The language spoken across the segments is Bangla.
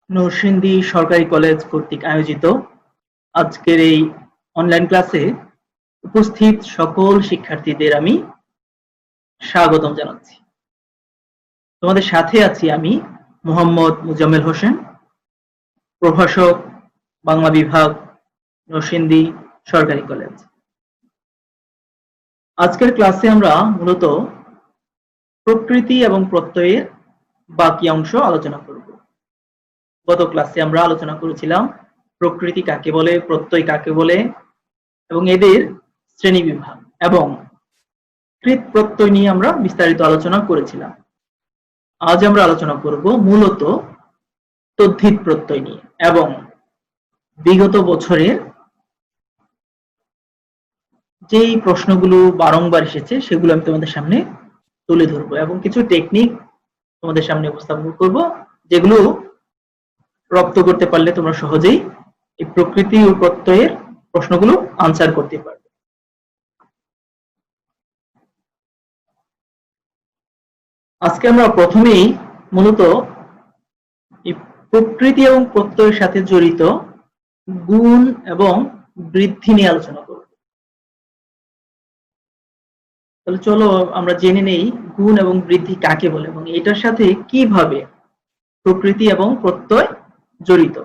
নরসিংদী সরকারি কলেজ কর্তৃক আয়োজিত আজকের এই অনলাইন ক্লাসে উপস্থিত সকল শিক্ষার্থীদের আমি স্বাগতম জানাচ্ছি। তোমাদের সাথে আছি আমি মোহাম্মদ মুজাম্মেল হোসেন, প্রভাষক, বাংলা বিভাগ, নরসিংদী সরকারি কলেজ। আজকের ক্লাসে আমরা মূলত প্রকৃতি এবং প্রত্যয়ের বাকি অংশ আলোচনা করব। গত ক্লাসে আমরা আলোচনা করেছিলাম প্রকৃতি কাকে বলে, প্রত্যয় কাকে বলে এবং এদের শ্রেণীবিভাগ এবং কৃৎ প্রত্যয় নিয়ে আমরা বিস্তারিত আলোচনা করেছিলাম। আজ আমরা আলোচনা করব মূলত তদ্ধিত প্রত্যয় নিয়ে এবং বিগত বছরের যেই প্রশ্নগুলো বারংবার এসেছে সেগুলো আমি তোমাদের সামনে তুলে ধরবো এবং কিছু টেকনিক তোমাদের সামনে উপস্থাপন করব, যেগুলো রপ্ত করতে পারলে তোমরা সহজেই এই প্রকৃতি ও প্রত্যয়ের প্রশ্নগুলো আনসার করতে পারবে। আজকে আমরা প্রথমেই মূলত এই প্রকৃতি এবং প্রত্যয়ের সাথে জড়িত গুণ এবং বৃদ্ধি নিয়ে আলোচনা করব। তাহলে চলো আমরা জেনে নেই গুণ এবং বৃদ্ধি কাকে বলে এবং এটার সাথে কিভাবে প্রকৃতি এবং প্রত্যয় জড়িত।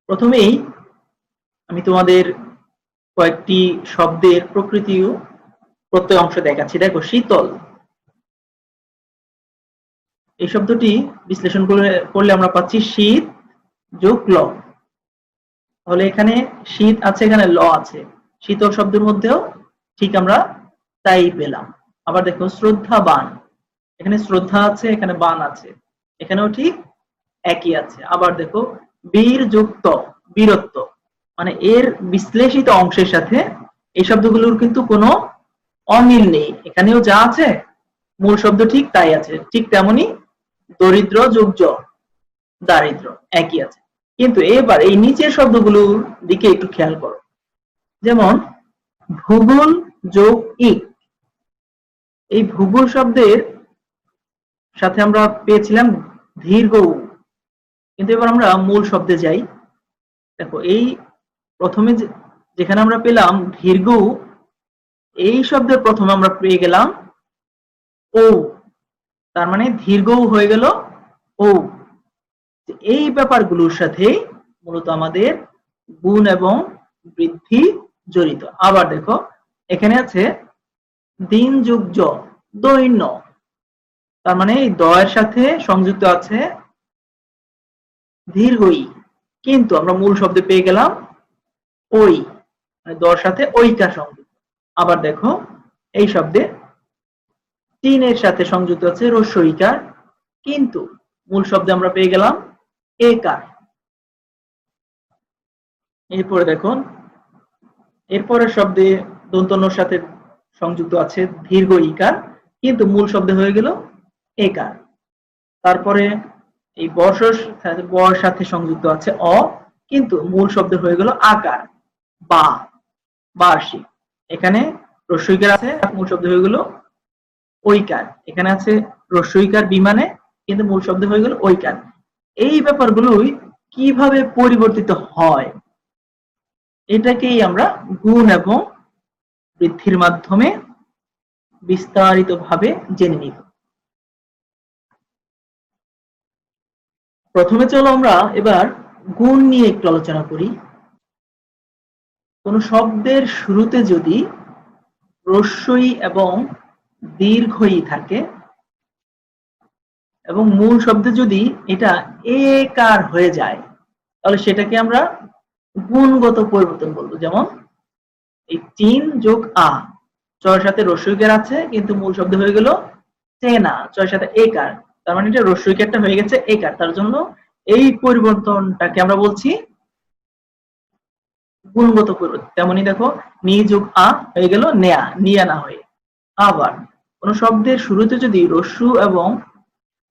প্রথমেই আমি তোমাদের কয়েকটি শব্দের প্রকৃতি ও প্রত্যয় অংশ দেখাচ্ছি। দেখো, শীতল, এই শব্দটি বিশ্লেষণ করলে আমরা পাচ্ছি শীত যোগ ল। তাহলে এখানে শীত আছে, এখানে ল আছে, শীতল শব্দের মধ্যেও ঠিক আমরা তাই পেলাম। আবার দেখো শ্রদ্ধাবান, এখানে শ্রদ্ধা আছে, এখানে বান আছে, এখানেও ঠিক একই আছে। আবার দেখো বীর যুক্ত, বীরত্ব, মানে এর বিশ্লেষিত অংশের সাথে এই শব্দগুলোর কিন্তু কোনো অমিল নেই, এখানেও যা আছে মূল শব্দ ঠিক তাই আছে। ঠিক তেমনি দরিদ্র যোগ জ, দারিদ্র, একই আছে। কিন্তু এবার এই নিচের শব্দগুলোর দিকে একটু খেয়াল করো, যেমন ভূগোল যোগ ইক, এই ভূগোল শব্দের সাথে আমরা পেয়েছিলাম দীর্ঘ উ, কিন্তু এবার আমরা মূল শব্দে যাই। দেখো এই প্রথমে যেখানে আমরা পেলাম দীর্ঘ উ, এই শব্দের প্রথমে আমরা পেয়ে গেলাম ও, তার মানে দীর্ঘ উ হয়ে গেল ও। এই ব্যাপারগুলোর সাথে মূলত আমাদের গুণ এবং বৃদ্ধি জড়িত। আবার দেখো এখানে আছে দিন যুগ জ, দৈন্য, তার মানে এই দয়ের সাথে সংযুক্ত আছে দীর্ঘ ই, কিন্তু আমরা মূল শব্দে পেয়ে গেলাম ওই, মানে দর সাথে ঐকার সংযুক্ত। আবার দেখো এই শব্দে তিনের সাথে সংযুক্ত আছে হ্রস্ব ইকার, কিন্তু মূল শব্দে আমরা পেয়ে গেলাম একার। এরপরে দেখুন এরপরের শব্দে দন্তন্যর সাথে সংযুক্ত আছে দীর্ঘ ইকার, কিন্তু মূল শব্দে হয়ে গেল একার। তারপরে এই বর সাথে সংযুক্ত আছে অ, কিন্তু মূল শব্দ হয়ে গেল আকার বা বার্ষিক। এখানে হ্রস্বইকার আছে, মূল শব্দ হয়ে গেল ঐকার। এখানে আছে হ্রস্বইকার বিমানে, কিন্তু মূল শব্দ হয়ে গেল ঐকার। এই ব্যাপারগুলোই কিভাবে পরিবর্তিত হয় এটাকেই আমরা গুণ এবং বৃদ্ধির মাধ্যমে বিস্তারিতভাবে জেনে নিব। প্রথমে চলো আমরা এবার গুণ নিয়ে একটু আলোচনা করি। কোন শব্দের শুরুতে যদি হ্রস্বই এবং দীর্ঘই থাকে এবং মূল শব্দে যদি এটা একার হয়ে যায়, তাহলে সেটাকে আমরা গুণগত পরিবর্তন বলবো। যেমন এই চিন যোগ আ, চয়ের সাথে হ্রস্বইকার আছে, কিন্তু মূল শব্দ হয়ে গেল চেনা, চয়ের সাথে একার, তার মানে এটা হ্রস্বইকারটা হয়ে গেছে একার। তার জন্য এই পরিবর্তনটাকে আমরা বলছি গুণগত পরিবর্তন। তেমনি দেখো নি যোগ আ হয়ে গেল নেয়া, নিয়া না হয়ে। আবার কোন শব্দের শুরুতে যদি হ্রস্ব এবং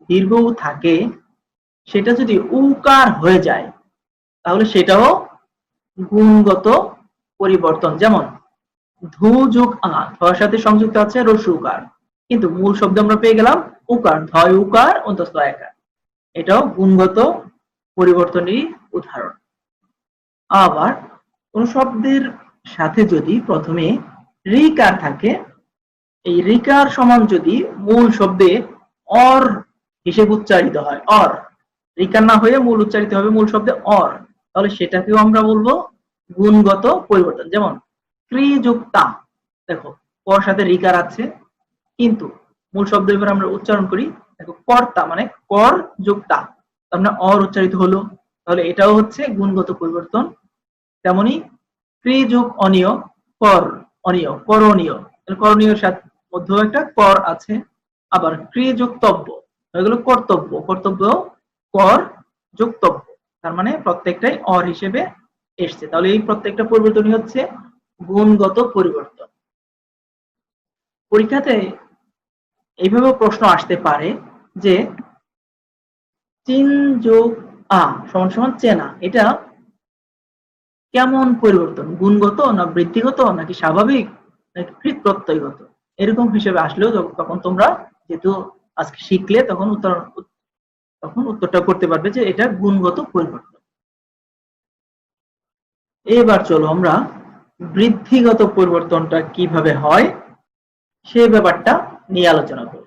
দীর্ঘ উ থাকে, সেটা যদি উকার হয়ে যায়, তাহলে সেটাও গুণগত পরিবর্তন। যেমন ধু যোগ আ, ধর সাথে সংযুক্ত আছে হ্রস্ব উকার, কিন্তু মূল শব্দ আমরা পেয়ে গেলাম উকার, ধয় উকার অন্তস্থ একার। এটাও গুণগত পরিবর্তনেরই উদাহরণ। আবার কোন শব্দের সাথে যদি প্রথমে রিকার থাকে, এই রিকার সমান যদি মূল শব্দে অর হিসেবে উচ্চারিত হয়, অর, রিকার না হয়ে মূল উচ্চারিত হবে মূল শব্দে অর, তাহলে সেটাকেও আমরা বলবো গুণগত পরিবর্তন। যেমন ক্রি যুক্তা, দেখো কর সাথে রিকার আছে কিন্তু মূল শব্দ এবার আমরা উচ্চারণ করি, দেখো কর্তা মানে কর যুক্তা, তার মানে অর উচ্চারিত হলো, তাহলে এটাও হচ্ছে গুণগত পরিবর্তন। তেমনি ক্রি যুগ অনিয়, কর অনিয়, করণীয়, করণীয় সাথে মধ্যেও একটা কর আছে। আবার ক্রি যুক্তব্য হয়ে গেল কর্তব্য, কর্তব্য কর যুক্তব্য, তার মানে প্রত্যেকটাই অর হিসেবে এসছে। তাহলে এই প্রত্যেকটা পরিবর্তনই হচ্ছে গুণগত পরিবর্তন। পরীক্ষাতে এইভাবে প্রশ্ন আসতে পারে যে চিন যোগ আ সমান সমান চেনা, এটা কেমন পরিবর্তন, গুণগত না বৃদ্ধিগত নাকি স্বাভাবিক নাকি কৃত প্রত্যয়গত, এরকম হিসেবে আসলেও তখন তোমরা যেহেতু আজকে শিখলে তখন উত্তরটা করতে পারবে যে এটা গুণগত পরিবর্তন। এবার চলো আমরা বৃদ্ধিগত পরিবর্তনটা কিভাবে হয় সে ব্যাপারটা নিয়ে আলোচনা করি।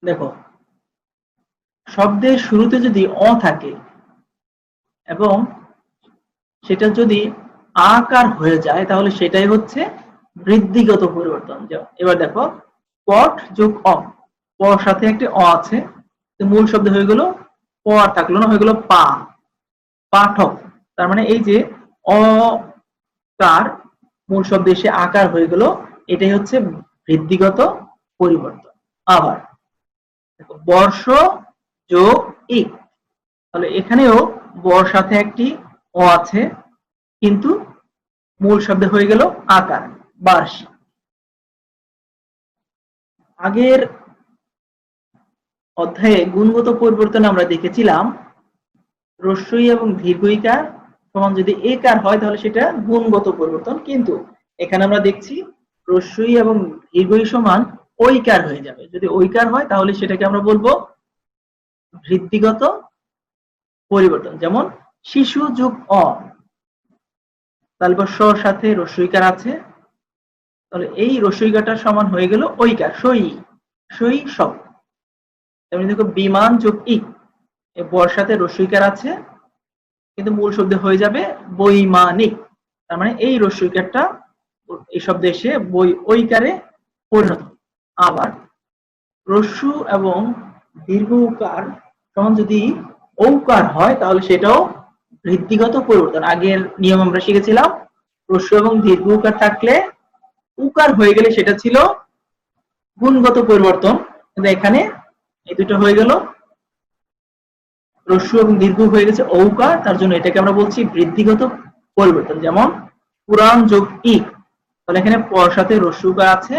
দেখো, শব্দের শুরুতে যদি অ থাকে এবং সেটা যদি আকার হয়ে যায় তাহলে সেটাই হচ্ছে বৃদ্ধিগত পরিবর্তন। এবার দেখো, পট যোগ অ, পর সাথে একটি অ আছে, মূল শব্দ হয়ে গেল প, আর থাকলো না, হয়ে গেল পা, পাঠক, তার মানে এই যে অ কার মূল শব্দ এসে আকার হয়ে গেল, এটাই হচ্ছে বৃদ্ধিগত পরিবর্তন। আবার দেখো, বর্ষ যোগ ইক, তাহলে এখানেও বর সাথে একটি অ আছে কিন্তু মূল শব্দ হয়ে গেল আকার, বার্ষিক। আগের অধ্যায়ে গুণগত পরিবর্তন আমরা দেখেছিলাম রস্বই এবং দীর্ঘইকার সমান যদি একার হয় তাহলে সেটা গুণগত পরিবর্তন, কিন্তু এখানে আমরা দেখছি রস্বই এবং দীর্ঘই সমান ঐকার হয়ে যাবে। যদি ঐকার হয় তাহলে সেটাকে আমরা বলবো বৃদ্ধিগত পরিবর্তন। যেমন শিশু যোগ অ, তাহলে স সাথে রস্বইকার আছে, তাহলে এই রস্বইকারটার সমান হয়ে গেল ঐকার, সই, সই সব। তেমনি দেখো বিমান যোগ ইক, বর সাথে রস্বইকার আছে কিন্তু মূল শব্দ হয়ে যাবে বৈমানিক, তার মানে এই রস্বইকারটা এই শব্দে এসে বই ঐকারে পরিণত। আবার রস্যু এবং দীর্ঘকার সমান যদি ঔকার হয় তাহলে সেটাও বৃদ্ধিগত পরিবর্তন। আগের নিয়ম আমরা শিখেছিলাম রস্যু এবং দীর্ঘকার থাকলে উকার হয়ে গেলে সেটা ছিল গুণগত পরিবর্তন, কিন্তু এখানে এই দুটো হয়ে গেল রস্যু এবং দীর্ঘ হয়ে গেছে ঔকার, তার জন্য এটাকে আমরা বলছি বৃদ্ধিগত পরিবর্তন। যেমন পুরাণ যোগ ইক, তাহলে এখানে পর সাথে রস্যুকার আছে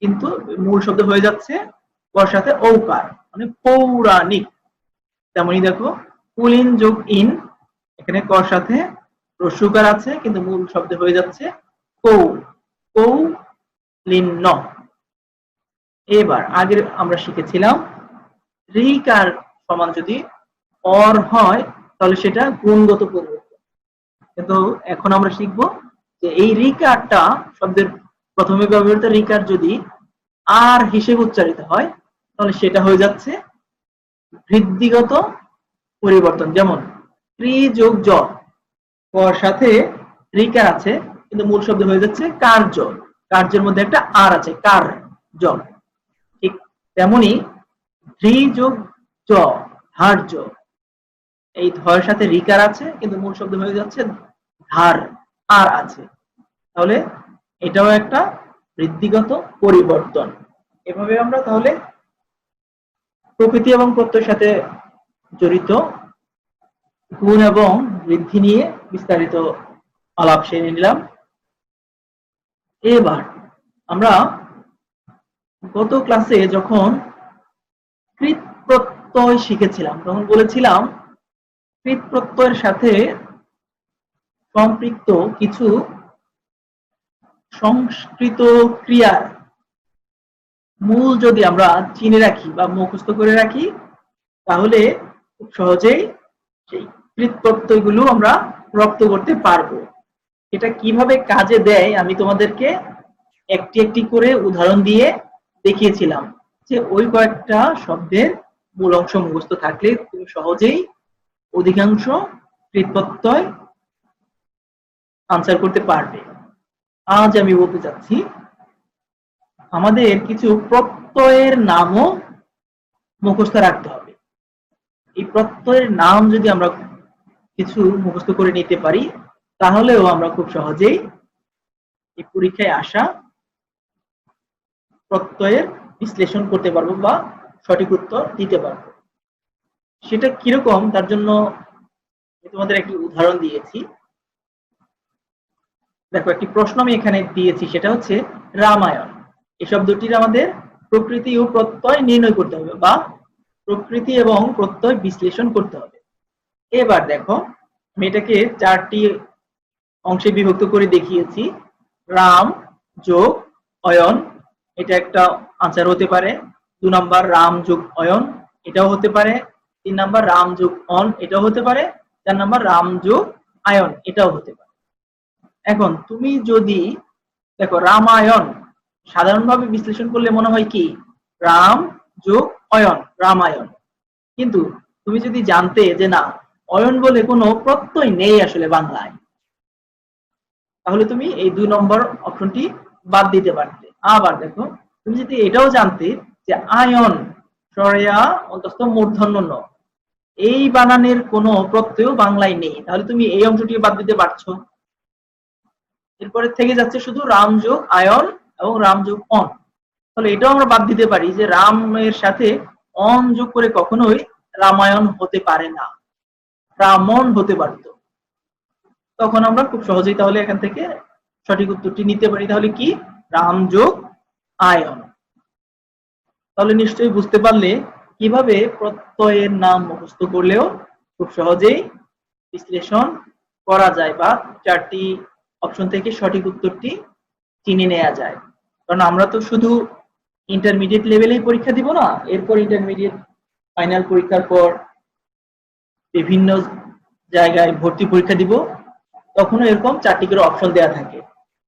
কিন্তু মূল শব্দ হয়ে যাচ্ছে পর সাথে ঔকার, মানে পৌরাণিক। তেমনি দেখো পুলিন যোগ ইন, এখানে কর সাথে রস্যুকার আছে কিন্তু মূল শব্দ হয়ে যাচ্ছে কৌ, কৌলিন্য। এবার আগে আমরা শিখেছিলাম রিকার সমান যদি অর হয় তাহলে সেটা গুণগত পরিবর্তন, কিন্তু এখন আমরা শিখব যে এই রিকারটা শব্দের প্রথমে ব্যবহৃত রিকার যদি আর হিসেবে উচ্চারিত হয় তাহলে সেটা হয়ে যাচ্ছে বৃদ্ধিগত পরিবর্তন। যেমন ক্রি যোগ জ, কর সাথে রিকার আছে কিন্তু মূল শব্দ হয়ে যাচ্ছে কার্য, কার্যের মধ্যে একটা আর আছে, কার্য। ঠিক তেমনি ধৃ যোগ জ, ধার্য, এই ধয়ের সাথে রিকার আছে কিন্তু মূল শব্দ হয়ে যাচ্ছে ধার, আর আছে, তাহলে এটাও একটা বৃদ্ধিগত পরিবর্তন। এভাবে আমরা তাহলে প্রকৃতি এবং প্রত্যয়ের সাথে জড়িত গুণ এবং বৃদ্ধি নিয়ে বিস্তারিত আলাপ সেরে নিলাম। এবার আমরা গত ক্লাসে যখন কৃত প্রত্যয় শিখেছিলাম তখন বলেছিলাম কৃত প্রত্যয়ের সাথে সম্পৃক্ত কিছু সংস্কৃত ক্রিয়ার মূল যদি আমরা চিনে রাখি বা মুখস্থ করে রাখি তাহলে খুব সহজেই সেই কৃৎ প্রত্যয়গুলো আমরা রপ্ত করতে পারবো। এটা কিভাবে কাজে দেয় আমি তোমাদেরকে একটি একটি করে উদাহরণ দিয়ে দেখিয়েছিলাম যে ওই কয়েকটা শব্দের মূল অংশ মুখস্থ থাকলে তুমি সহজেই অধিকাংশ কৃৎ প্রত্যয় আনসার করতে পারবে। আজ আমি বলতে চাচ্ছি আমাদের কিছু প্রত্যয়ের নামও মুখস্থ রাখতে হবে। এই প্রত্যয়ের নাম যদি আমরা কিছু মুখস্থ করে নিতে পারি তাহলেও আমরা খুব সহজেই এই পরীক্ষায় আসা প্রত্যয়ের বিশ্লেষণ করতে পারবো বা সঠিক উত্তর দিতে পারবো। সেটা কিরকম তার জন্য তোমাদের একটি উদাহরণ দিয়েছি। দেখো একটি প্রশ্ন আমি এখানে দিয়েছি, সেটা হচ্ছে রামায়ণ। এই শব্দটির আমাদের প্রকৃতি ও প্রত্যয় নির্ণয় করতে হবে বা প্রকৃতি এবং প্রত্যয় বিশ্লেষণ করতে হবে। এবার দেখো আমি এটাকে 4টি অংশে বিভক্ত করে দেখিয়েছি। রাম যোগ অয়ন, এটা একটা আনসার হতে পারে। 2 নাম্বার রাম যোগ অয়ন, এটাও হতে পারে। 3 নাম্বার রাম যোগ অন, এটাও হতে পারে। 4 নাম্বার রাম যোগ আয়ন, এটাও হতে পারে। এখন তুমি যদি দেখো রামায়ণ সাধারণভাবে বিশ্লেষণ করলে মনে হয় কি রাম যোগ অয়ন, রামায়ণ। কিন্তু তুমি যদি জানতে যে না অয়ন বলে কোনো প্রত্যয় নেই আসলে বাংলায়, তাহলে তুমি এই 2 নম্বর অপশনটি বাদ দিতে পারতে। আবার দেখো তুমি যদি এটাও জানতে যে আয়ন সরেয়া অন্তস্থ মূর্ধন্য ন, এই বানানের কোনো প্রত্যয় বাংলায় নেই, তাহলে তুমি এই অংশটি বাদ দিতে পারছো। এরপরে থেকে যাচ্ছে শুধু রাম যোগ আয়ন এবং রাম যোগ অন, তাহলে এটাও আমরা বাদ দিতে পারি যে রামের সাথে অন যোগ করে কখনোই রামায়ণ হতে পারে না, রামন হতে পারতো। তখন আমরা খুব সহজেই তাহলে এখান থেকে সঠিক উত্তরটি নিতে পারি। তাহলে কি রাম যোগ আয়ন। তাহলে নিশ্চয়ই বুঝতে পারলে কিভাবে প্রত্যয়ের নাম মুখস্থ করলেও খুব সহজেই বিশ্লেষণ করা যায় বা 4টি অপশন থেকে সঠিক উত্তরটি চিনে নেওয়া যায়। কারণ আমরা তো শুধু ইন্টারমিডিয়েট লেভেলেই পরীক্ষা দিব না, এরপর ইন্টারমিডিয়েট ফাইনাল পরীক্ষার পর বিভিন্ন জায়গায় ভর্তি পরীক্ষা দিব, তখনও এরকম 4টি করে অপশন দেওয়া থাকে।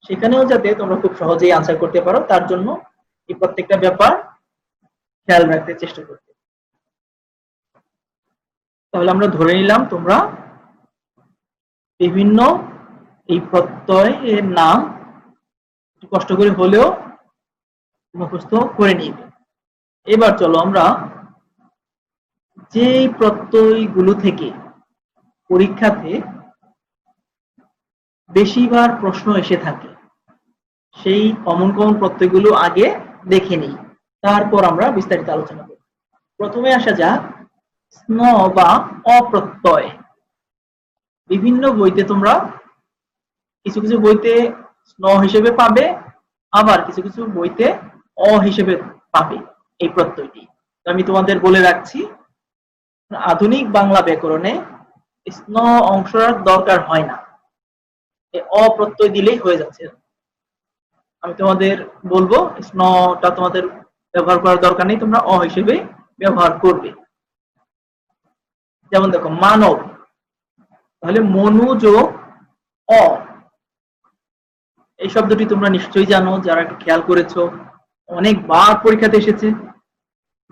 সেখানেও যাতে তোমরা খুব সহজেই আনসার করতে পারো তার জন্য এই প্রত্যেকটা ব্যাপার খেয়াল রাখতে চেষ্টা করতে। তাহলে আমরা ধরে নিলাম তোমরা বিভিন্ন এই প্রত্যয়ের নাম কষ্ট করে হলেও মুখস্থ করে নিবে। এবার চলো আমরা যে প্রত্যয়গুলো থেকে পরীক্ষাতে বেশিবার প্রশ্ন এসে থাকে সেই কমন কমন প্রত্যয়গুলো আগে দেখে নিই, তারপর আমরা বিস্তারিত আলোচনা করব। প্রথমে আসা যাক স্ন বা অপ্রত্যয়। বিভিন্ন বইতে তোমরা কিছু কিছু বইতে স্ন হিসেবে পাবে, আবার কিছু কিছু বইতে অ হিসেবে পাবে এই প্রত্যয়টি। আমি তোমাদের বলে রাখছি আধুনিক বাংলা ব্যাকরণে স্ন অংশটার দরকার হয় না, অপ্রত্যয় দিলেই হয়ে যাচ্ছে। আমি তোমাদের বলবো স্নটা তোমাদের ব্যবহার করার দরকার নেই, তোমরা অ হিসেবে ব্যবহার করবে। যেমন দেখো মানব, তাহলে মনু যোগ অ, এই শব্দটি তোমরা নিশ্চয়ই জানো, যারা একটু খেয়াল করেছো অনেকবার পরীক্ষাতে এসেছে,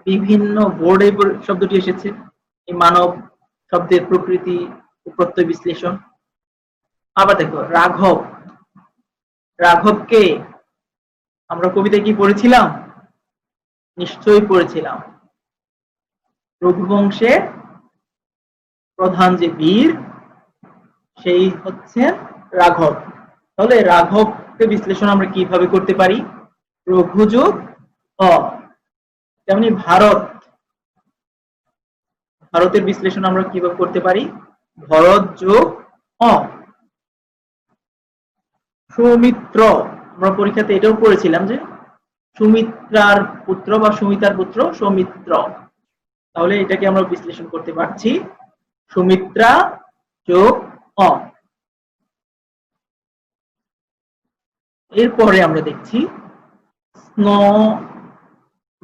বিভিন্ন বোর্ডে শব্দটি এসেছে। এই মানব শব্দের প্রকৃতি ও প্রত্যয় বিশ্লেষণ। আবার দেখো রাঘব, রাঘবকে আমরা কবিতায় কি পড়েছিলাম? নিশ্চয়ই পড়েছিলাম, রঘুবংশের প্রধান যে বীর সেই হচ্ছে রাঘব। তাহলে রাঘবকে বিশ্লেষণ আমরা কিভাবে করতে পারি? রঘু যোগ অ। তেমনি ভারত, ভারতের বিশ্লেষণ আমরা কিভাবে করতে পারি? ভরত যোগ অ। সৌমিত্র, আমরা পরীক্ষাতে এটাও পড়েছিলাম যে সুমিত্রার পুত্র বা সুমিতার পুত্র সৌমিত্র, তাহলে এটাকে আমরা বিশ্লেষণ করতে পারছি সুমিত্রা যোগ অ। এরপরে আমরা দেখছি স্ন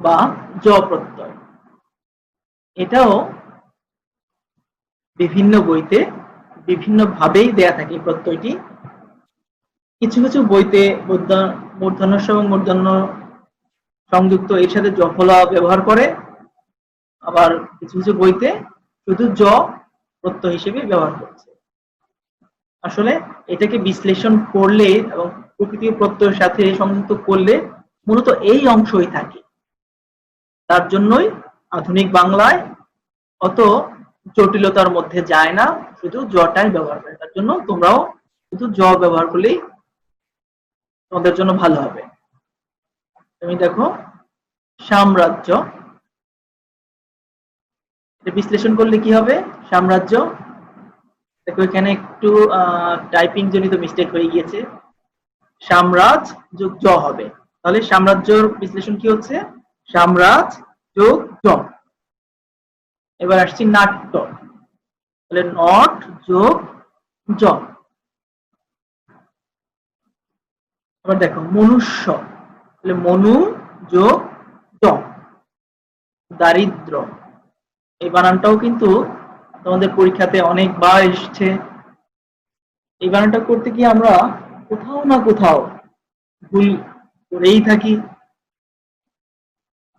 বা জ প্রত্যয়। এটাও বিভিন্ন বইতে বিভিন্ন ভাবেই দেয়া থাকে প্রত্যয়টি। কিছু কিছু বইতে মূর্ধন্য ষ এবং মূর্ধন্য সংযুক্ত এর সাথে জ ফলা ব্যবহার করে, আবার কিছু কিছু বইতে শুধু জ প্রত্যয় হিসেবে ব্যবহার করছে। আসলে এটাকে বিশ্লেষণ করলে এবং প্রকৃতি প্রত্যয়ের সাথে সংযুক্ত করলে মূলত এই অংশই থাকে। তার জন্যই আধুনিক বাংলায় অত জটিলতার মধ্যে যায় না, শুধু জটাই ব্যবহার করে। তার জন্য তোমরাও শুধু জ ব্যবহার করলেই তোমাদের জন্য ভালো হবে। তুমি দেখো সাম্রাজ্য, বিশ্লেষণ করলে কি হবে? সাম্রাজ্য, দেখো এখানে একটু টাইপিং জনিত মিস্টেক হয়ে গিয়েছে, সাম্রাজ্য যোগ জ হবে, তাহলে সাম্রাজ্যর বিশ্লেষণ কি হচ্ছে? সাম্রাজ্য যোগ জ। এবার আসছি নাট্য, তাহলে নট যোগ জ। এবার দেখো মনুষ্য, তাহলে মনু যোগ জ। দারিদ্র, এই বানানটাও কিন্তু তোমাদের পরীক্ষাতে অনেকবার এসছে। এই বানানটা করতে গিয়ে আমরা কোথাও না কোথাও ভুল করেই থাকি,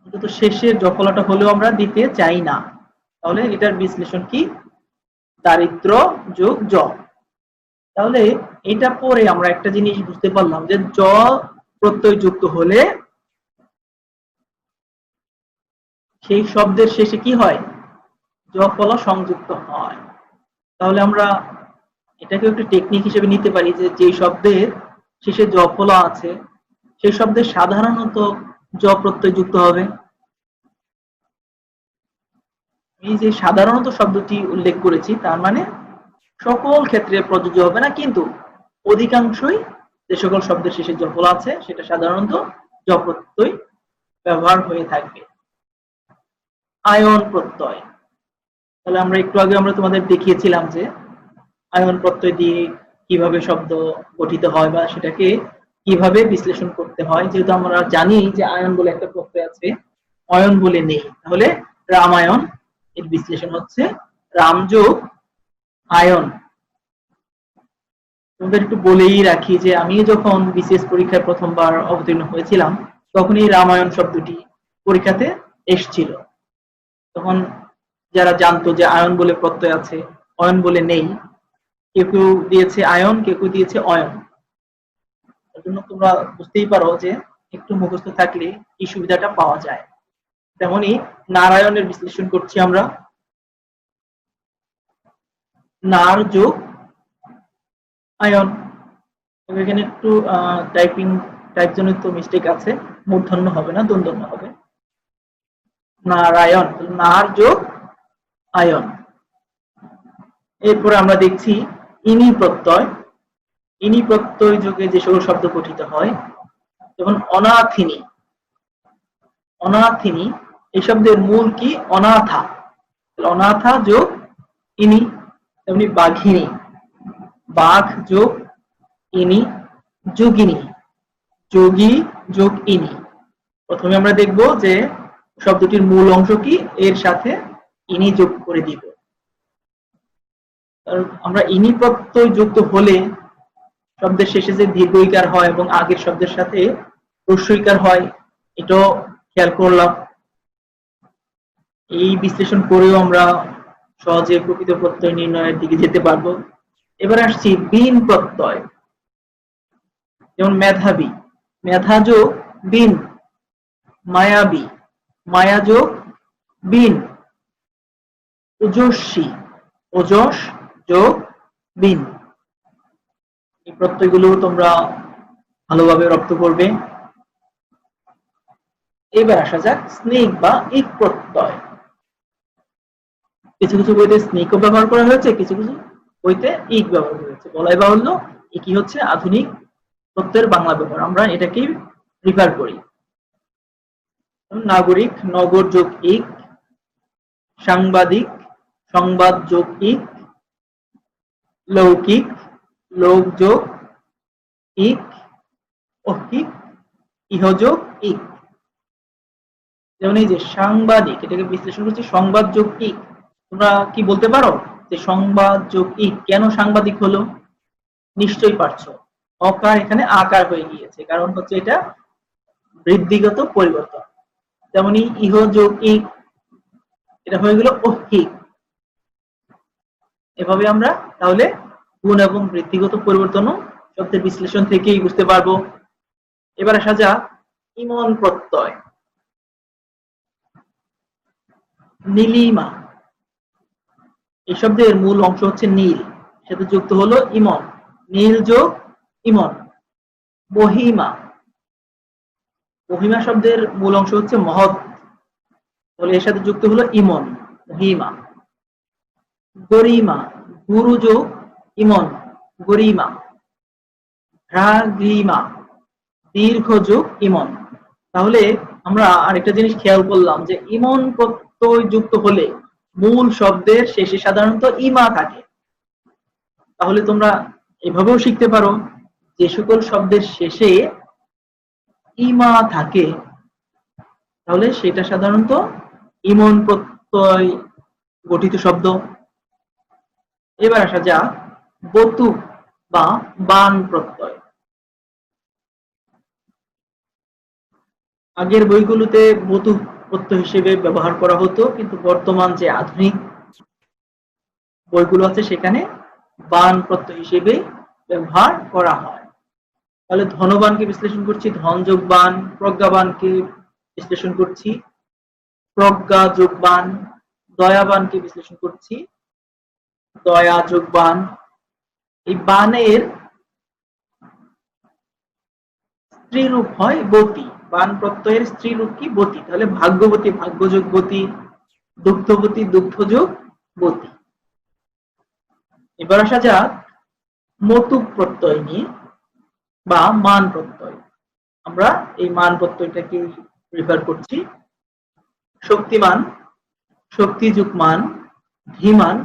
অন্তত শেষের জফলাটা হলেও আমরা দিতে চাই না। তাহলে এটার বিশ্লেষণ কি? দারিদ্র যোগ জ। তাহলে এটা পরে আমরা একটা জিনিস বুঝতে পারলাম যে জ প্রত্যয় যুক্ত হলে সেই শব্দের শেষে কি হয়? জ ফলা সংযুক্ত হয়। তাহলে আমরা এটাকে একটু টেকনিক হিসেবে নিতে পারি যে যে শব্দের শেষে জ ফলা আছে সেই শব্দের সাধারণত জ প্রত্যয় যুক্ত হবে। এই যে সাধারণত শব্দটি উল্লেখ করেছি তার মানে সকল ক্ষেত্রে প্রযোজ্য হবে না, কিন্তু অধিকাংশই যে সকল শব্দের শেষে জ ফলা আছে সেটা সাধারণত জ প্রত্যয় ব্যবহার হয়ে থাকবে। আয়ন প্রত্যয়, তাহলে আমরা একটু আগে আমরা তোমাদের দেখিয়েছিলাম যে আয়ন প্রত্যয় দিয়ে কিভাবে শব্দ গঠিত হয় বা সেটাকে কিভাবে বিশ্লেষণ করতে হয়। যেহেতু আমরা জানি যে আয়ন বলে একটা প্রত্যয় আছে, অয়ন বলে নেই, তাহলে রামায়ণ এর বিশ্লেষণ হচ্ছে রাম যোগ আয়ন। তোমাদের একটু বলেই রাখি যে আমি যখন বিসিএস পরীক্ষায় প্রথমবার অবতীর্ণ হয়েছিলাম তখন এই রামায়ণ শব্দটি পরীক্ষাতে এসেছিল। তখন যারা জানতো যে আয়ন বলে প্রত্যয় আছে, অয়ন বলে নেই, কেউ কেউ দিয়েছে আয়ন, কেউ কেউ দিয়েছে অয়ন। এর জন্য তোমরা বুঝতেই পারো যে একটু মুখস্থ থাকলে এই সুবিধাটা পাওয়া যায়। তেমনি নারায়ণের বিশ্লেষণ করছি আমরা, নার যোগ আয়ন। এখানে একটু টাইপ জনিত মিস্টেক আছে, মূর্ধন্য হবে না, দন্তন্য হবে। নারায়ণ, নার যোগ আয়ন। এরপরে আমরা দেখছি ইনি প্রত্যয়। ইনি প্রত্যয় যোগে যে সকল শব্দ গঠিত হয়, যেমন অনাথিনী, অনাথিনী এই শব্দের মূল কি? অনাথা, অনাথা যোগ ইনি। তেমনি বাঘিনী, বাঘ যোগ ইনি, যোগিনী, যোগী যোগ ইনি। প্রথমে আমরা দেখব যে শব্দটির মূল অংশ কি, এর সাথে ইনি যোগ করে দিব। আমরা ইনি প্রত্যয় যুক্ত হলে শব্দের শেষে যে দীর্ঘইকার হয় এবং আগের শব্দের সাথে হ্রস্বইকার হয়, এটাও খেয়াল করলাম। এই বিশ্লেষণ করেও আমরা সহজে প্রকৃত প্রত্যয় নির্ণয়ের দিকে যেতে পারবো। এবার আসছি বিন প্রত্যয়, যেমন মেধাবী, মেধা যোগ বিন। মায়াবী, মায়া যোগ বিন। ওজস্বী, ওজস যোগ বিন। এই প্রত্যয়গুলো তোমরা ভালোভাবে রপ্ত করবে। এবার আসা যাক স্নেক বা ইক প্রত্যয়। কিছু কিছু বইতে স্নেকও ব্যবহার করা হয়েছে, কিছু কিছু বইতে ইক ব্যবহার করা হয়েছে। বলাই বাহুল্য একই হচ্ছে আধুনিক প্রত্যয়ের বাংলা ব্যবহার, আমরা এটাকেই প্রিফার করি। নাগরিক, নগর যোগ ইক। সাংবাদিক, সংবাদ যোগ ইক। লৌকিক, লোক যোগ ইক। ঐহিক, ইহ যোগ ইক। যেমন এই যে সাংবাদিক, এটাকে বিশ্লেষণ করছি সংবাদ যোগ ইক। তোমরা কি বলতে পারো যে সংবাদ যোগ ইক কেন সাংবাদিক হলো? নিশ্চয়ই পারছো। অকার এখানে আকার হয়ে গিয়েছে, কারণ হচ্ছে এটা বৃদ্ধিগত পরিবর্তন। তেমনি ইহ যোগ ইক, এটা হয়ে গেল ঐহিক। এভাবে আমরা তাহলে গুণ এবং বৃদ্ধিগত পরিবর্তন শব্দের বিশ্লেষণ থেকেই বুঝতে পারবো। এবার আসা যাক ইমন প্রত্যয়। নীলিমা, এই শব্দের মূল অংশ হচ্ছে নীল, সাথে যুক্ত হলো ইমন, নীল যোগ ইমন। মহিমা, মহিমা শব্দের মূল অংশ হচ্ছে মহৎ, তাহলে এর সাথে যুক্ত হলো ইমন, মহিমা। গরিমা, গুরু যোগ ইমন, গরিমা। ভ্রাগিমা, দীর্ঘ যোগ ইমন। তাহলে আমরা আরেকটা জিনিস খেয়াল করলাম যে ইমন প্রত্যয় যুক্ত হলে মূল শব্দের শেষে সাধারণত ইমা থাকে। তাহলে তোমরা এভাবেও শিখতে পারো, যে সকল শব্দের শেষে ইমা থাকে তাহলে সেটা সাধারণত ইমন প্রত্যয় গঠিত শব্দ। এবার আসা যাক বতু বা বান প্রত্যয়। আগের বইগুলোতে বতু প্রত্যয় হিসেবে ব্যবহার করা হতো, কিন্তু বর্তমান যে আধুনিক বইগুলো আছে সেখানে বান প্রত্যয় হিসেবে ব্যবহার করা হয়। তাহলে ধনবানকে বিশ্লেষণ করছি ধন যোগ বান, প্রজ্ঞাবানকে বিশ্লেষণ করছি প্রজ্ঞা যোগ বান, দয়াবানকে বিশ্লেষণ করছি দয়া যোগ বান। এই বানের স্ত্রী রূপ হয় বতী, বান প্রত্যয়ের স্ত্রী রূপ কি? বতী। তাহলে ভাগ্যবতী ভাগ্য যোগ বতী, দুগ্ধবতী দুগ্ধ যোগ বতী। এবার আসা যাক মতুক প্রত্যয় নিয়ে বা মান প্রত্যয়। আমরা এই মান প্রত্যয়টাকে রেফার করছি। শক্তিমান, শক্তি যোগ মান, ধীমান,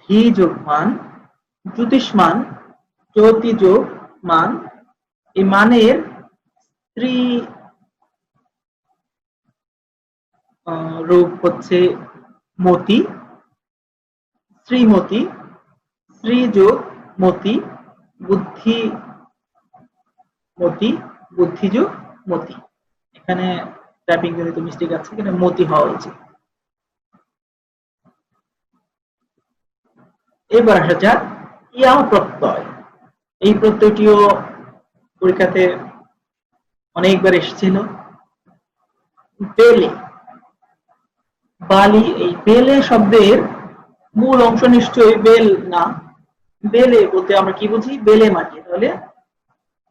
ধী যোগ মান, জ্যোতিষ্মান, জ্যোতি যোগ মান। এই মানের স্ত্রী রূপ হচ্ছে মতি, শ্রীমতী, শ্রী যোগ মতি, বুদ্ধি মতি, বুদ্ধি যোগ মতি। এখানে টাইপিং জনিত মিস্টেক আছে, এখানে মতি হওয়া উচিত। এবার আসা যাক ইয়া প্রত্যয়। এই প্রত্যয়টিও পরীক্ষাতে অনেকবার এসেছিল। বেলে, বালি, এই বেলে শব্দের মূল অংশ নিশ্চয়ই বেল না। বেলে বলতে আমরা কি বুঝি? বেলে মাটি। তাহলে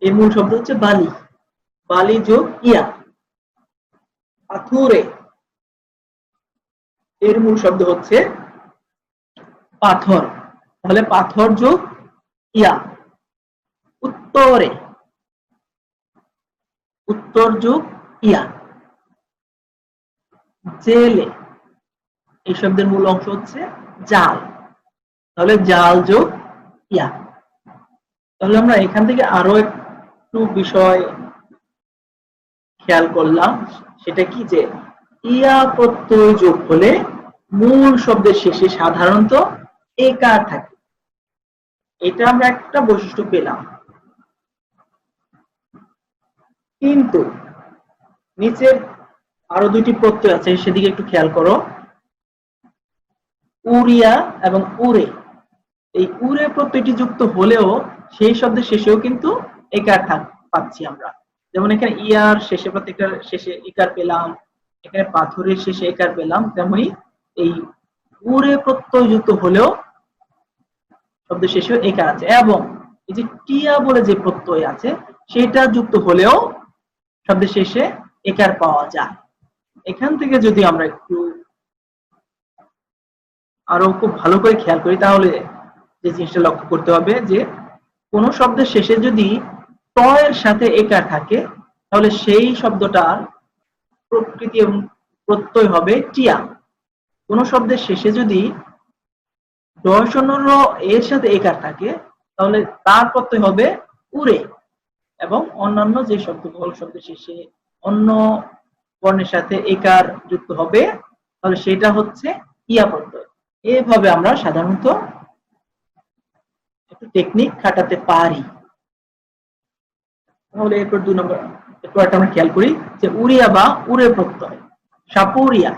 এর মূল শব্দ হচ্ছে বালি, বালি যোগ ইয়া। পাথুরে, এর মূল শব্দ হচ্ছে পাথর, তাহলে পাথর যোগ ইয়া। উত্তরে, উত্তর যোগ ইয়া। জেলে, এই শব্দের মূল অংশ হচ্ছে জাল, তাহলে জাল যোগ ইয়া। তাহলে আমরা এখান থেকে আরো একটু বিষয় খেয়াল করলাম, সেটা কি যে ইয়া প্রত্যয় যোগ হলে মূল শব্দের শেষে সাধারণত একার থাকে। এটা আমরা একটা বৈশিষ্ট্য পেলাম। কিন্তু নিচের আরো দুইটি প্রত্যয় আছে, সেদিকে একটু খেয়াল করো। উড়িয়া এবং উড়ে, এই উড়ে প্রত্যয়টি যুক্ত হলেও সেই শব্দের শেষেও কিন্তু একার পাচ্ছি আমরা। যেমন এখানে ইয়ার শেষে প্রত্যেকটার শেষে ইকার পেলাম, এখানে পাথরের শেষে একার পেলাম, তেমনি এই উড়ে প্রত্যয় যুক্ত হলেও শব্দের শেষেও একার আছে। এবং এই যে টিয়া বলে যে প্রত্যয় আছে সেটা যুক্ত হলেও শব্দের শেষে একার পাওয়া যায়। এখান থেকে যদি আমরা একটু আরো খুব ভালো করে খেয়াল করি তাহলে যে জিনিসটা লক্ষ্য করতে হবে যে কোন শব্দের শেষে যদি ট এর সাথে একার থাকে তাহলে সেই শব্দটার প্রকৃতি এবং প্রত্যয় হবে টিয়া। কোন শব্দের শেষে যদি র এর সাথে একার থাকে তাহলে তার প্রত্যয় হবে উড়ে। এবং অন্যান্য যে শব্দবহুল শব্দের শেষে অন্য বর্ণের সাথে একার যুক্ত হবে, তাহলে সেটা হচ্ছে ইয়া প্রত্যয়। এভাবে আমরা সাধারণত একটু টেকনিক খাটাতে পারি। তাহলে এরপর 2 নম্বর এরপর আমরা খেয়াল করি যে উড়িয়া বা উড়ে প্রত্যয়। সাপুরিয়া,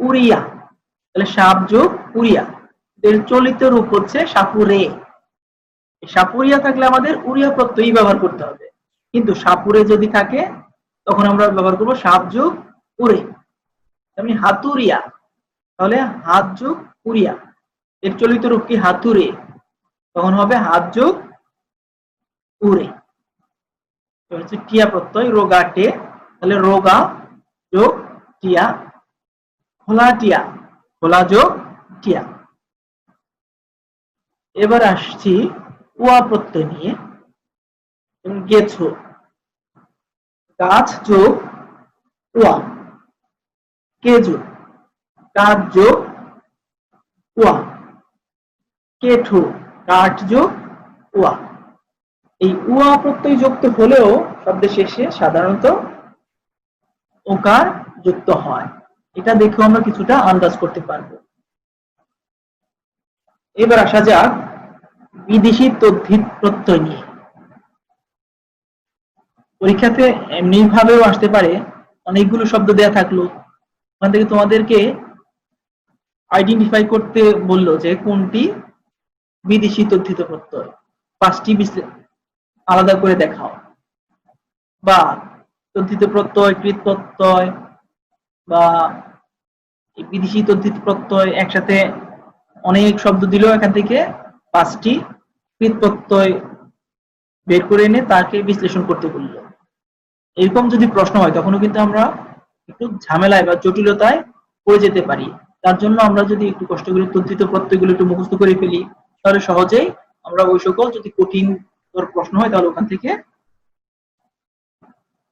উড়িয়া, তাহলে সাপ যোগ উড়িয়া, এর চলিত রূপ হচ্ছে সাপুরে। সাপুরিয়া থাকলে আমাদের উড়িয়া প্রত্যয়ই ব্যবহার করতে হবে, কিন্তু সাপুরে যদি থাকে তখন আমরা ব্যবহার করব সাপ যোগ উড়ে। তেমনি হাতুরিয়া, তাহলে হাত যোগ উড়িয়া, এর চলিত রূপ কি হাতুরে, তখন হবে হাত যোগ উড়ে। হচ্ছে টিয়া প্রত্যয় রোগাটে, তাহলে রোগা যোগ টিয়া, খোলা টিয়া, খোলা যোগ টিয়া। এবার আসছি ওয়া প্রত্যয় নিয়ে। গেছো, গাছ যোগ ওয়া, কেজু, কাঠ যোগ ওয়া, কেঠু, কাঠ যোগ ওয়া। এই উয়া প্রত্যয় যুক্ত হলেও শব্দের শেষে সাধারণত ওকার যুক্ত হয়, এটা দেখেও আমরা কিছুটা আন্দাজ করতে পারবো। এবার আসা যাক বিদেশি তদ্ধিত প্রত্যয় নিয়ে। পরীক্ষাতে এমনি ভাবেও আসতে পারে, অনেকগুলো শব্দ দেয়া থাকলো, ওখান থেকে তোমাদেরকে আইডেন্টিফাই করতে বললো যে কোনটি বিদেশি তদ্ধিত প্রত্যয়, 5টি আলাদা করে দেখাও, বা তদ্ধিত প্রত্যয়, কৃত প্রত্যয় বা বিদেশি তদ্ধিত প্রত্যয় একসাথে অনেক শব্দ দিল, এখান থেকে 5টি কৃত প্রত্যয় বের করে এনে তাকে বিশ্লেষণ করতে বলল। এরকম যদি প্রশ্ন হয় তখনও কিন্তু আমরা একটু ঝামেলায় বা জটিলতায় পড়ে যেতে পারি। তার জন্য আমরা যদি একটু কষ্ট করে তদ্ধিত প্রত্যয়গুলো একটু মুখস্থ করে ফেলি, তাহলে সহজেই আমরা ওই সকল যদি কঠিন প্রশ্ন হয় তাহলে ওখান থেকে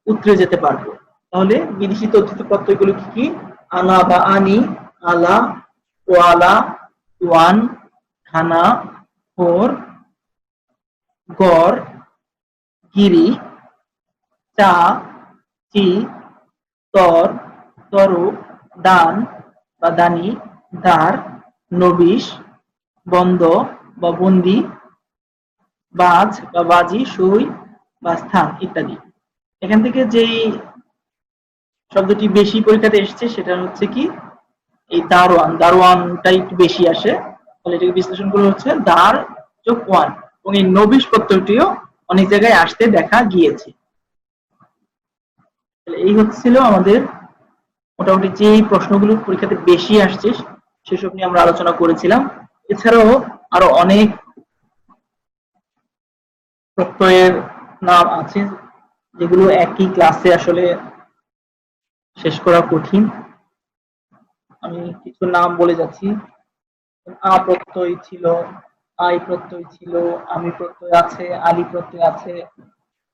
উতরে যেতে পারবো। তাহলে বিদেশি তদ্ধিত প্রত্যয়গুলো কি কি? আনা বা আনি, আলা, ওয়ালা, ওয়ান, খানা, হোর, গড়, গিরি, চা, চি, তর, তরু, দান বা দানি, দ্বার, নবিশ, বন্ধ বা বন্দি, বাজ বা বাজি, সুই বা স্থান ইত্যাদি। এখান থেকে যেই শব্দটি বেশি পরীক্ষাতে এসেছে সেটা হচ্ছে কি এই দারোয়ান, দারোয়ানটা একটু বেশি আসে, তাহলে এটাকে বিশ্লেষণ করে হচ্ছে দার যোগ ওয়ান, এবং এই নবিশ প্রত্যয়টিও অনেক জায়গায় আসতে দেখা গিয়েছে। এই হচ্ছিল আমাদের মোটামুটি যে প্রশ্নগুলো পরীক্ষাতে বেশি আসছে সেসব নিয়ে আমরা আলোচনা করেছিলাম। এছাড়াও আরো অনেক প্রত্যয়ের নাম আছে যেগুলো একই ক্লাসে আসলে শেষ করা কঠিন। আমি কিছু নাম বলে যাচ্ছি। আ প্রত্যয় ছিল, আই প্রত্যয় ছিল, আমি প্রত্যয় আছে, আলি প্রত্যয় আছে,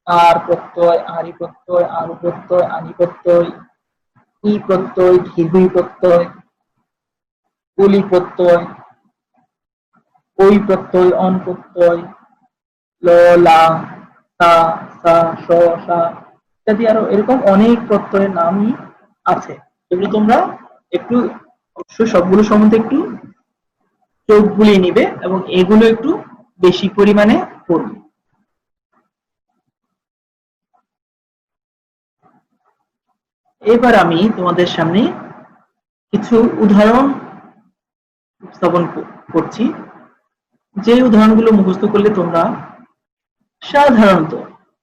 আর প্রত্যয়, আরি প্রত্যয়, আরু প্রত্যয়, আনি প্রত্যয়, ই প্রত্যয়, দীর্ঘই প্রত্যয়, কলি প্রত্যয়, ওই প্রত্যয়, অন প্রত্যয়, ল, লা, তা, সা, স, সা ইত্যাদি আরো এরকম অনেক প্রত্যয়ের নামই আছে, যেগুলো তোমরা একটু অবশ্যই সবগুলো সম্বন্ধে একটু চোখ বুলিয়ে নিবে এবং এগুলো একটু বেশি পরিমাণে পড়বে। এবার আমি তোমাদের সামনে কিছু উদাহরণ উপস্থাপন করছি, যে উদাহরণগুলো মুখস্থ করলে তোমরা সাধারণত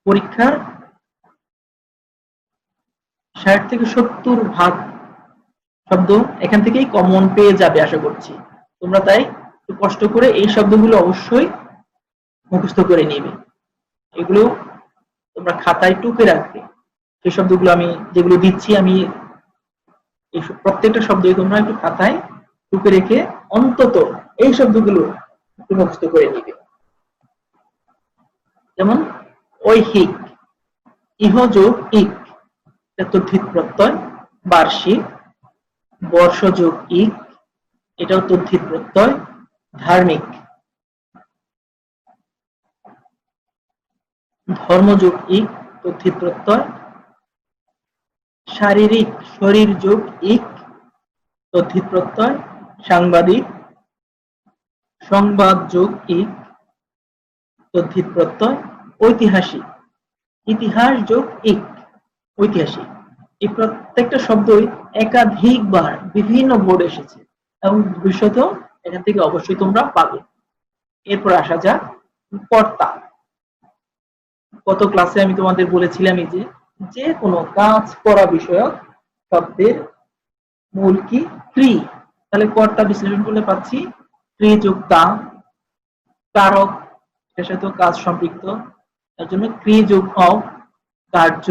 পরীক্ষার 60 থেকে 70% শব্দ এখান থেকেই কমন পেয়ে যাবে আশা করছি। তোমরা তাই একটু কষ্ট করে এই শব্দগুলো অবশ্যই মুখস্থ করে নেবে, এগুলো তোমরা খাতায় টুকে রাখবে। সেই শব্দগুলো আমি যেগুলো দিচ্ছি আমি এই প্রত্যেকটা শব্দই তোমরা একটু খাতায় টুকে রেখে অন্তত এই শব্দগুলো একটু মুখস্থ করে নিবে। যেমন ঐহিক, ইহ যোগ ইক, এটা তদ্ধিত প্রত্যয়। বার্ষিক, বর্ষ যোগ ইক, এটাও তদ্ধিত প্রত্যয়। ধার্মিক, ধর্ম যোগ ইক, তদ্ধিত প্রত্যয়। শারীরিক, শরীর যোগ ইক, তদ্ধিত প্রত্যয়। সাংবাদিক, সংবাদ যোগ ইক, তদ্ধিত প্রত্যয়। ঐতিহাসিক, ইতিহাস যোগ ইক, ঐতিহাসিক। এই প্রত্যেকটা শব্দই একাধিকবার বিভিন্ন বোর্ডে এসেছে এবং ভবিষ্যতেও এখান থেকে অবশ্যই তোমরা পাবে। এরপর আসা যাক কর্তা। গত ক্লাসে আমি তোমাদের বলেছিলাম যে কোনো কাজ করা বিষয়ক শব্দের মূল কি? ক্রি। তাহলে কর্তা বিশ্লেষণ করলে পাচ্ছি ক্রি যোগ তা, কারক, এর সাথে কাজ সম্পৃক্ত, তার জন্য ক্রি যোগ অ, কার্য,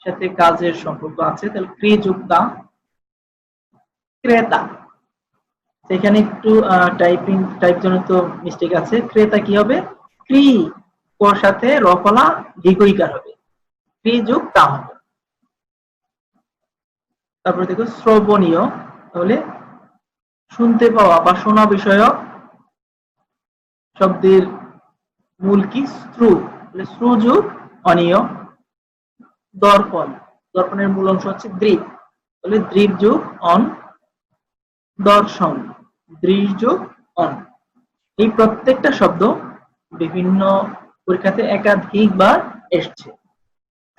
সাথে কাজের সম্পর্ক আছে, তাহলে ক্রি যোগ তা। ক্রেতা, সেখানে একটু টাইপ জনিত মিস্টেক আছে। ক্রেতা কি হবে? ক্রি ওর সাথে রফলা দীর্ঘইকার হবে, ক্রি যোগ তা হবে। তারপরে দেখো শ্রবণীয়, তাহলে শুনতে পাওয়া বা শোনা বিষয়ক শব্দের মূল কি? শ্রু, শ্রু যোগ অনিয়। দর্পণ, দর্পণের মূল অংশ হচ্ছে দৃপ, তাহলে দৃপ যোগ অন। দর্শন, দৃশ যোগ অন। এই প্রত্যেকটা শব্দ বিভিন্ন পরীক্ষাতে একাধিকবার এসছে।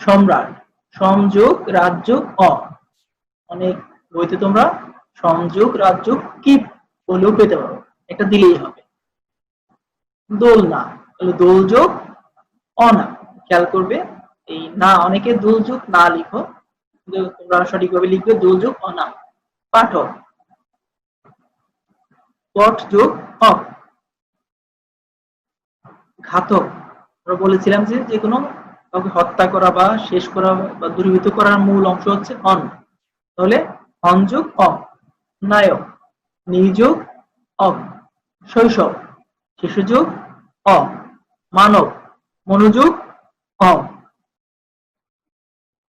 সম্রাট, সংযোগ রাজযোগ অ, অনেক বইতে তোমরা সংযোগ রাজযোগ কি বলেও পেতে পারো, একটা দিলেই হবে। দোলনা, তাহলে দোল যোগ অনা, খেয়াল করবে এই না, অনেকে দোল যোগ না লিখো, তোমরা সঠিকভাবে লিখবে দোল যোগ অনা। পাঠক, পট যোগ অপ। ঘাতক, আমরা বলেছিলাম যে কোনো কাউকে হত্যা করা বা শেষ করা বা দূরীভূত করার মূল অংশ হচ্ছে হন, তাহলে হন যোগ অ। নায়ক, নিযোগ অ। শৈশব, শিশু যোগ অ। মানব, মনোযোগ অ।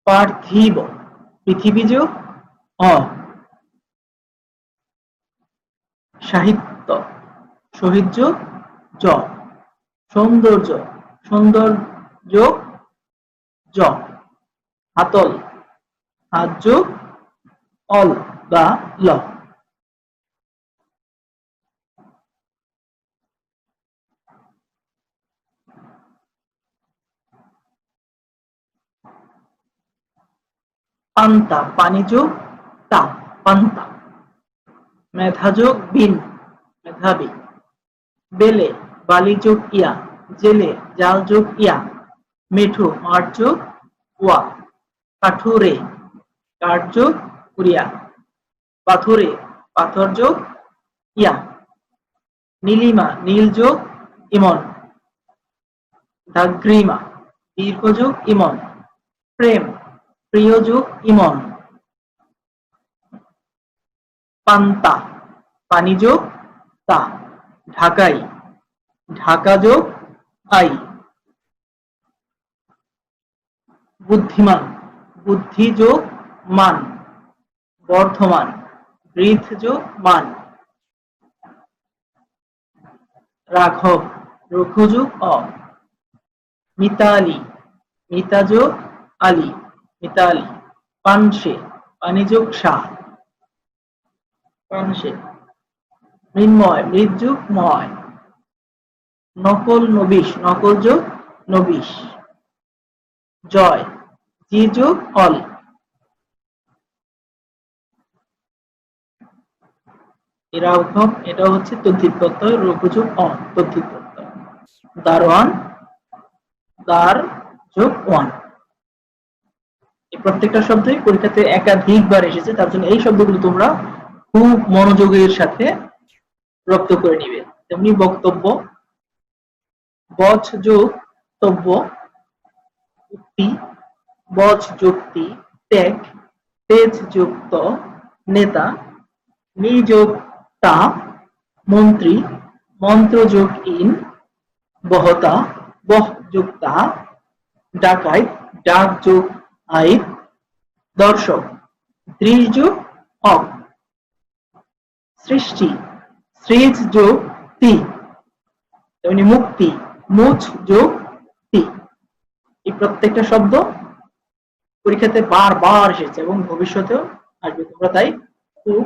পার্থিব, পৃথিবী যোগ অ। সাহিত্য, শহীদ যোগ জ। সৌন্দর্য, সৌন্দর্য যোগ জ। হাতল, হাত যোগ অল বা ল। পান্তা, পানি যোগ তা, পান্তা। মেধা যোগ বিন, মেধাবী। বেলে, বালি যোগ ইয়া, জেলে, জাল যোগ ইয়া। মেঠো, মাঠ যোগ ওয়া। কাঠুরে, কাঠ যোগ উড়িয়া। পাথরে, পাথর যোগ ইয়া। নীলিমা, নীল যোগ ইমন। দাগ্রিমা, দীর্ঘ যোগ ইমন। প্রেম, প্রিয় যোগ ইমন। পান্তা, পানি যোগ তা। ঢাকাই, ঢাকা যোগ আই। বুদ্ধিমান, বুদ্ধি যোগ মান। বর্ধমান, বৃদ্ধ যোগ মান। রাঘব, রঘু যোগ অ। মিতালি, মিতা যোগ আলী, মিতালি। পানসে, পানি যোগ সা, পানসে। মৃন্ময়, মৃদ যোগ ময়। নকল, নবিশ, নকল যোগ নবিশ। জয়, জি যোগ অল। এরা উদ্ভব, এটা হচ্ছে তদ্ধিত প্রত্যয়, রঘু যোগ অ, তদ্ধিত প্রত্যয়। দারোয়ান, দার যোগ ওয়ান। এই প্রত্যেকটা শব্দই পরীক্ষাতে একাধিকবার এসেছে, তার জন্য এই শব্দগুলো তোমরা খুব মনোযোগের সাথে রপ্ত করে নিবে। তেমনি বক্তব্য, বচ যোগ তব্য, উক্তি, বচ যুক্তি, ত্যাগ, তেজ যুক্ত, নেতা, নিযোগ তা, মন্ত্রী, মন্ত্র যোগ ইন, বহতা, বহ যোগ তা, ডাকাইত, ডাক যোগ আইত। দর্শক, দৃশ যোগ অব। সৃষ্টি, সৃজ যোগ তি, তেমনি মুক্তি, মুচ যোগ তি। এই প্রত্যেকটা শব্দ পরীক্ষাতে বারবার এসেছে এবং ভবিষ্যতেও আসবে। তোমরা তাই খুব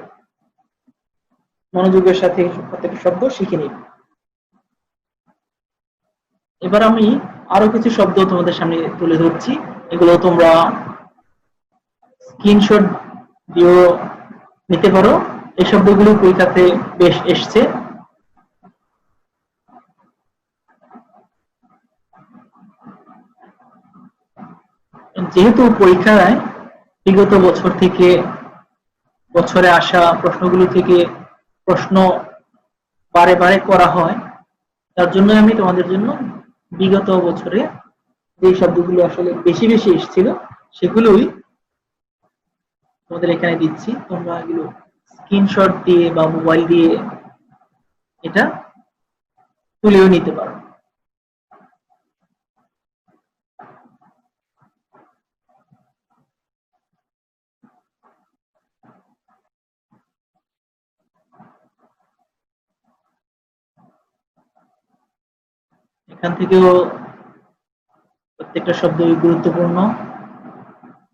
মনোযোগের সাথে প্রত্যেকটা শব্দ শিখে নিবে। এবার আমি আরো কিছু শব্দ তোমাদের সামনে তুলে ধরছি, এগুলো তোমরা স্ক্রিনশট দিয়েও নিতে পারো। এই শব্দগুলো পরীক্ষাতে বেশ এসছে। যেহেতু পরীক্ষায় বিগত বছর থেকে বছরে আসা প্রশ্নগুলো থেকে প্রশ্ন বারে বারে করা হয়, তার জন্য আমি তোমাদের জন্য বিগত বছরে যে শব্দগুলো আসলে বেশি বেশি এসেছিল সেগুলোই তোমাদের এখানে দিচ্ছি। তোমরা এগুলো স্ক্রিনশট দিয়ে বা মোবাইল দিয়ে এটা তুলেও নিতে পারো। এখান থেকেও প্রত্যেকটা শব্দই গুরুত্বপূর্ণ।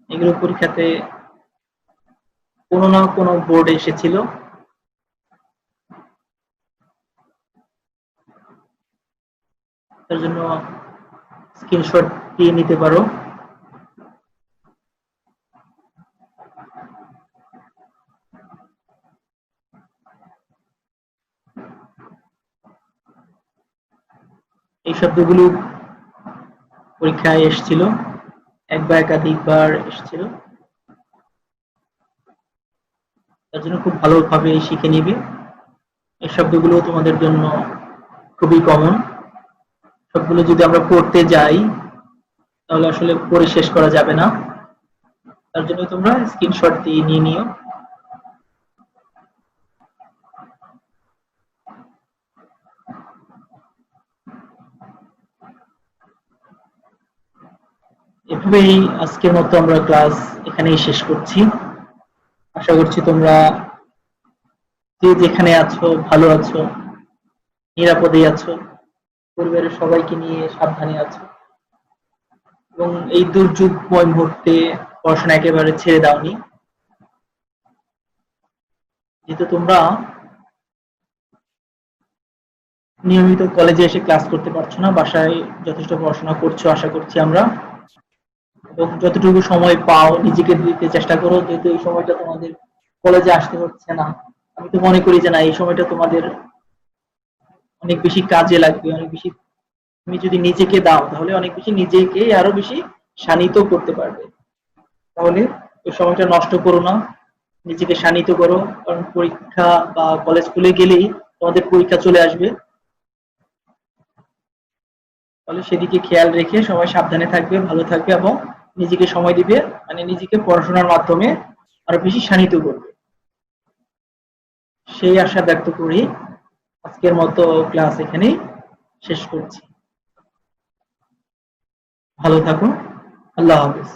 এগুলো পরীক্ষাতে কোনো না কোনো বোর্ডে এসেছিল, তার জন্য স্ক্রিনশট দিয়ে নিতে পারো। এই শব্দগুলো পরীক্ষায় এসেছিল, এক বা একাধিকবার এসেছিল, তার জন্য খুব ভালোভাবে শিখে নিবে। এই শব্দগুলো তোমাদের জন্য খুবই কমন। সবগুলো যদি আমরা পড়তে যাই তাহলে আসলে পড়ে শেষ করা যাবে না, তার জন্য তোমরা স্ক্রিনশট দিয়ে নিয়ে নিও। এভাবেই আজকের মতো আমরা ক্লাস এখানেই শেষ করছি। আশা করছি তোমরা যে যেখানে আছো ভালো আছো, নিরাপদে আছো, পরিবারের সবাইকে নিয়ে সাবধানে আছো এবং এই দুর্যোগময় মুহূর্তে পড়াশোনা একেবারে ছেড়ে দাওনি। যেহেতু তোমরা নিয়মিত কলেজে এসে ক্লাস করতে পারছো না, বাসায় যথেষ্ট পড়াশোনা করছো আশা করছি আমরা, এবং যতটুকু সময় পাও নিজেকে দিতে চেষ্টা করো। যেহেতু এই সময়টা তোমাদের কলেজে আসতে হচ্ছে না, আমি তো মনে করি যে না, এই সময়টা তোমাদের অনেক বেশি কাজে লাগবে, অনেক বেশি তুমি যদি নিজেকে দাও তাহলে অনেক বেশি নিজেকে আরো বেশি শানিত করতে পারবে। তাহলে এই সময়টা নষ্ট করো না, নিজেকে শানিত করো, কারণ পরীক্ষা বা কলেজ খুলে গেলেই তোমাদের পরীক্ষা চলে আসবে। তাহলে সেদিকে খেয়াল রেখে সবাই সাবধানে থাকবে, ভালো থাকবে এবং নিজেকে সময় দিবে, মানে নিজেকে পড়াশোনার মাধ্যমে আরো বেশি শানিত করবে, সেই আশা ব্যক্ত করি আজকের মতো ক্লাস এখানেই শেষ করছি। ভালো থাকুন, আল্লাহ হাফেজ।